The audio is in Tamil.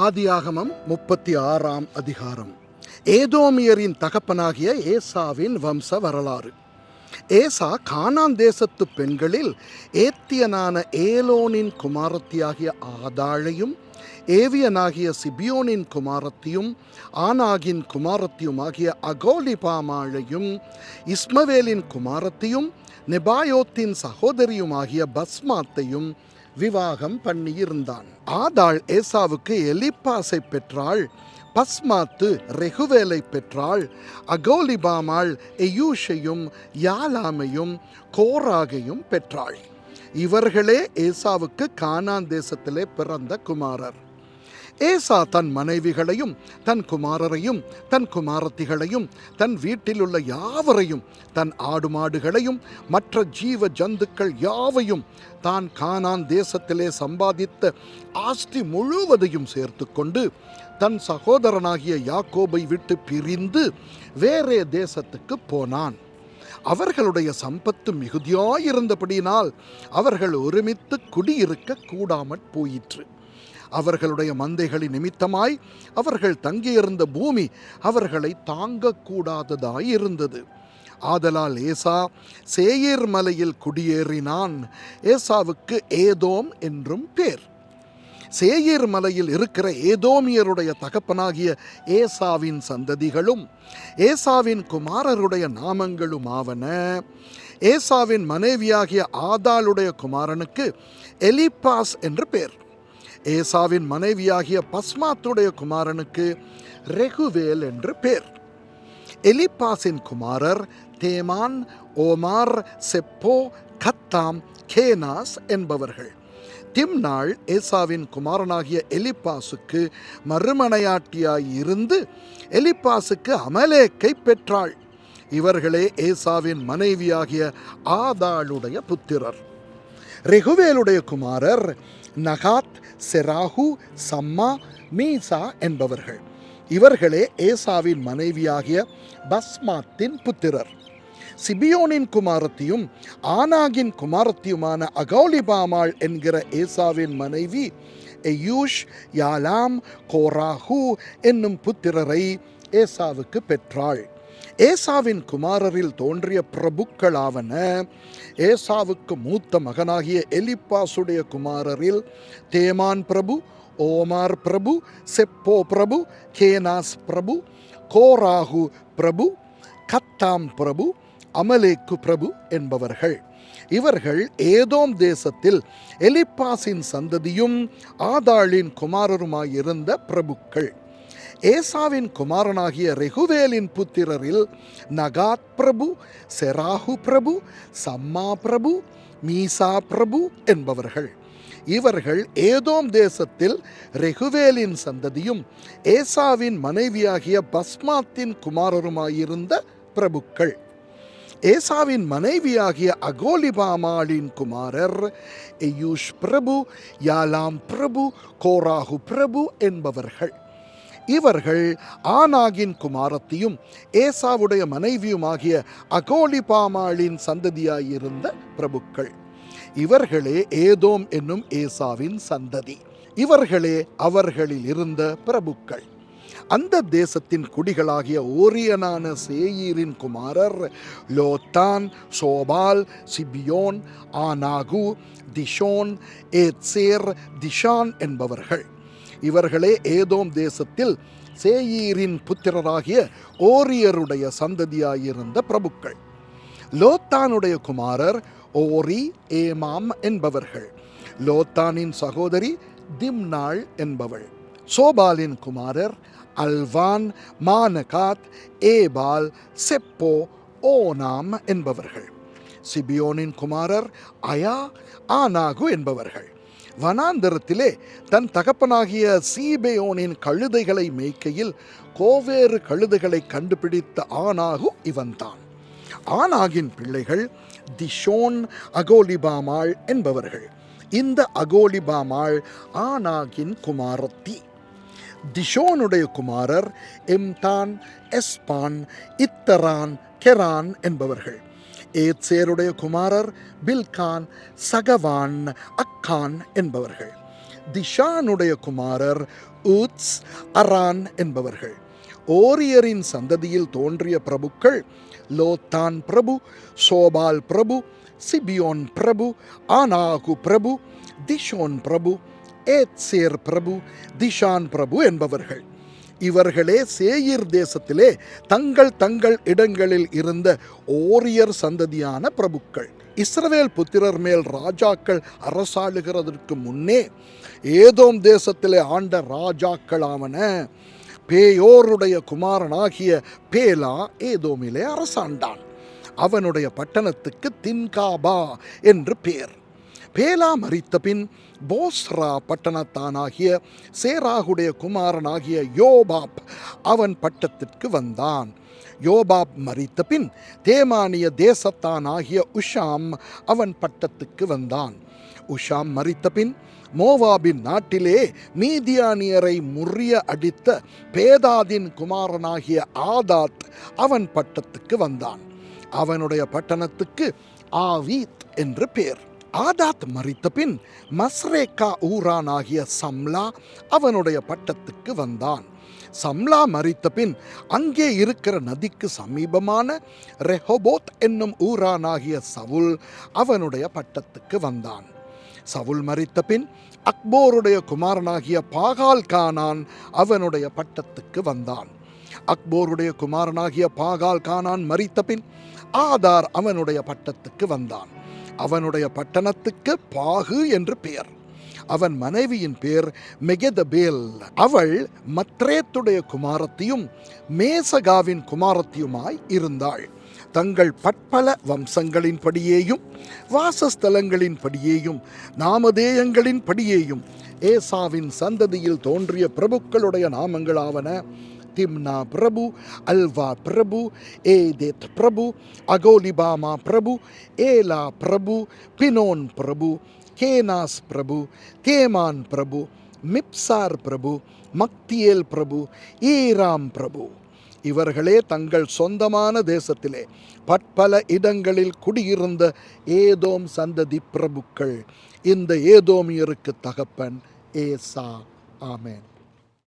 ஆதியாகமம் 36ஆம் அதிகாரம். ஏதோமியரின் தகப்பனாகிய ஏசாவின் வம்ச வரலாறு. ஏசா கானான் தேசத்து பெண்களில் ஏத்தியனான ஏலோனின் குமாரத்தியாகிய ஆதாளையும், ஏவியனாகிய சிபியோனின் குமாரத்தியும், ஆனாகின் குமாரத்தியுமாகிய அகோலிபாமாளையும், இஸ்மவேலின் குமாரத்தியும், நெபாயோத்தின் சகோதரியுமாகிய பஸ்மாத்தையும் விவாகம் பண்ணியிருந்தான். ஆதாள் ஏசாவுக்கு எலிப்பாசை பெற்றாள். பஸ்மாத்து ரெகுவேலை பெற்றாள். அகோலிபாமாள் எயூஷையும் யாலாமையும் கோராகையும் பெற்றாள். இவர்களே ஏசாவுக்கு கானான் தேசத்திலே பிறந்த குமாரர். ஏசா தன் மனைவிகளையும் தன் குமாரரையும் தன் குமாரத்திகளையும் தன் வீட்டில் உள்ள யாவரையும் தன் ஆடு மாடுகளையும் மற்ற ஜீவ ஜந்துக்கள் யாவையும் தான் கானான் தேசத்திலே சம்பாதித்த ஆஸ்தி முழுவதையும் சேர்த்து கொண்டு தன் சகோதரனாகிய யாக்கோபை விட்டு பிரிந்து வேறே தேசத்துக்கு போனான். அவர்களுடைய சம்பத்து மிகுதியாயிருந்தபடியினால் அவர்கள் ஒருமித்து குடியிருக்க கூடாமற் போயிற்று. அவர்களுடைய மந்தைகளின் நிமித்தமாய் அவர்கள் தங்கியிருந்த பூமி அவர்களை தாங்கக்கூடாததாயிருந்தது. ஆதலால் ஏசா சேயீர் மலையில் குடியேறினான். ஏசாவுக்கு ஏதோம் என்றும் பேர். சேயீர் மலையில் இருக்கிற ஏதோமியருடைய தகப்பனாகிய ஏசாவின் சந்ததிகளும் ஏசாவின் குமாரருடைய நாமங்களுமாவன. ஏசாவின் மனைவியாகிய ஆதாளுடைய குமாரனுக்கு எலிப்பாஸ் என்று பேர். ஏசாவின் மனைவியாகிய பஸ்மாத்துடைய குமாரனுக்கு ரெகுவேல் என்று பேர். எலிப்பாசின் குமாரர் தேமான், ஓமார், செப்போ, கத்தாம், கேனாஸ் என்பவர்கள். திம்னாள் ஏசாவின் குமாரனாகிய எலிப்பாசுக்கு மறுமனையாட்டியாய் இருந்து எலிப்பாசுக்கு அமலேக்கை பெற்றாள். இவர்களே ஏசாவின் மனைவியாகிய ஆதாளுடைய புத்திரர். ரெகுவேலுடைய குமாரர் நகாத், செராகு, சம்மா, மீசா என்பவர்கள். இவர்களே ஏசாவின் மனைவியாகிய பஸ்மாத்தின் புத்திரர். சிபியோனின் குமாரத்தியும் ஆனாகின் குமாரத்தியுமான அகோலிபாமாள் என்கிற ஏசாவின் மனைவி எயூஷ், யாலாம், கோராகு என்னும் புத்திரரை ஏசாவுக்கு பெற்றாள். ஏசாவின் குமாரரில் தோன்றிய பிரபுக்களாவன: ஏசாவுக்கு மூத்த மகனாகிய எலிப்பாசுடைய குமாரரில் தேமான் பிரபு, ஓமார் பிரபு, செப்போ பிரபு, கேனாஸ் பிரபு, கோராகு பிரபு, கத்தாம் பிரபு, அமலேக்கு பிரபு என்பவர்கள். இவர்கள் ஏதோம் தேசத்தில் எலிப்பாசின் சந்ததியும் ஆதாளின் குமாரருமாயிருந்த பிரபுக்கள். ஏசாவின் குமாரனாகிய ரெகுவேலின் புத்திரரில் நகாத் பிரபு, செராகு பிரபு, சம்மா பிரபு, மீசா பிரபு என்பவர்கள். இவர்கள் ஏதோம் தேசத்தில் ரெகுவேலின் சந்ததியும் ஏசாவின் மனைவியாகிய பஸ்மாத்தின் குமாரருமாயிருந்த பிரபுக்கள். ஏசாவின் மனைவியாகிய அகோலிபாமாளின் குமாரர் எயூஷ் பிரபு, யாலாம் பிரபு, கோராகு பிரபு என்பவர்கள். இவர்கள் ஆனாகின் குமாரத்தியும் ஏசாவுடைய மனைவியுமாகிய அகோலிபாமாளின் சந்ததியாயிருந்த பிரபுக்கள். இவர்களே ஏதோம் என்னும் ஏசாவின் சந்ததி. இவர்களே அவர்களில் இருந்த பிரபுக்கள். அந்த தேசத்தின் குடிகளாகிய ஓரியனான சேயீரின் குமாரர் லோத்தான், சோபால், சிபியோன், ஆனாகு, திஷோன், ஏத்சேர், திஷான் என்பவர்கள். இவர்களே ஏதோம் தேசத்தில் சேயீரின் புத்திரராகிய ஓரியருடைய சந்ததியாயிருந்த பிரபுக்கள். லோத்தானுடைய குமாரர் ஓரி, ஏமாம் என்பவர்கள். லோத்தானின் சகோதரி திம்னாள் என்பவள். சோபாலின் குமாரர் அல்வான், மானகாத், ஏபால், செப்போ, ஓனாம் என்பவர்கள். சிபியோனின் குமாரர் அயா, ஆனாகு என்பவர்கள். வனாந்தரத்திலே தன் தகப்பனாகிய சீபேயோனின் கழுதைகளை மேய்க்கையில் கோவேறு கழுதைகளை கண்டுபிடித்த ஆனாகு இவன்தான். ஆனாகின் பிள்ளைகள் திஷோன், அகோலிபாமாள் என்பவர்கள். இந்த அகோலிபாமாள் ஆனாகின் குமாரத்தி. திஷோனுடைய குமாரர் எம்தான், எஸ்பான், இத்தரான், கெரான் என்பவர்கள். ஏத்சேருடைய குமாரர் பில்கான், சகவான், அக்கான் என்பவர்கள். திஷானுடைய குமாரர் ஊத்ஸ், அரான் என்பவர்கள். ஓரியரின் சந்ததியில் தோன்றிய பிரபுக்கள் லோத்தான் பிரபு, சோபால் பிரபு, சிபியோன் பிரபு, ஆனாகு பிரபு, திஷோன் பிரபு, ஏத்சேர் பிரபு, திஷான் பிரபு என்பவர்கள். இவர்களே சேயீர் தேசத்திலே தங்கள் தங்கள் இடங்களில் இருந்த ஓரியர் சந்ததியான பிரபுக்கள். இஸ்ரவேல் புத்திரர் மேல் ராஜாக்கள் அரசாளுகிறதற்கு முன்னே ஏதோம் தேசத்திலே ஆண்ட ராஜாக்களாவன பேயோருடைய குமாரனாகிய பேலா ஏதோமிலே அரசாண்டான். அவனுடைய பட்டணத்துக்கு தின்காபா என்று பேர். பேலா மரித்த பின் போஸ்ரா பட்டணத்தானாகிய சேராகுடைய குமாரனாகிய யோபாப் அவன் பட்டத்திற்கு வந்தான். யோபாப் மரித்த பின் தேமானிய தேசத்தானாகிய உஷாம் அவன் பட்டத்துக்கு வந்தான். உஷாம் மரித்த பின் மோவாபின் நாட்டிலே மீதியானியரை முறிய அடித்த பேதாதின் குமாரனாகிய ஆதாத் அவன் பட்டத்துக்கு வந்தான். அவனுடைய பட்டணத்துக்கு ஆவீத் என்று பேர். ஆதாத் மரித்த பின் மஸ்ரேக்கா ஊரானாகிய சம்லா அவனுடைய பட்டத்துக்கு வந்தான். சம்லா மரித்த பின் அங்கே இருக்கிற நதிக்கு சமீபமான ரெஹோபோத் என்னும் ஊரானாகிய சவுல் அவனுடைய பட்டத்துக்கு வந்தான். சவுல் மரித்த பின் அக்போருடைய குமாரனாகிய பாகால் கானான் அவனுடைய பட்டத்துக்கு வந்தான். அக்போருடைய குமாரனாகிய பாகால் கானான் மரித்த பின் ஆதார் அவனுடைய பட்டத்துக்கு வந்தான். அவனுடைய பட்டணத்துக்கு பாகு என்று பெயர். அவன் மனைவியின் பேர் மெகெதபேல். அவள் மத்ரேத்துடைய குமாரத்தியும் மேசகாவின் குமாரத்தியுமாய் இருந்தாள். தங்கள் பற்பல வம்சங்களின் படியேயும் வாசஸ்தலங்களின் படியேயும் நாமதேயங்களின் படியேயும் ஏசாவின் சந்ததியில் தோன்றிய பிரபுக்களுடைய நாமங்களாவன திம்னா பிரபு, அல்வா பிரபு, ஏதேத் பிரபு, அகோலிபாமா பிரபு, ஏலா பிரபு, பினோன் பிரபு, கேனாஸ் பிரபு, தேமான் பிரபு, மிப்சார் பிரபு, மக்தியேல் பிரபு, ஈராம் பிரபு. இவர்களே தங்கள் சொந்தமான தேசத்திலே பற்பல இடங்களில் குடியிருந்த ஏதோம் சந்ததி பிரபுக்கள். இந்த ஏதோமியருக்கு தகப்பன் ஏசா. ஆமேன்.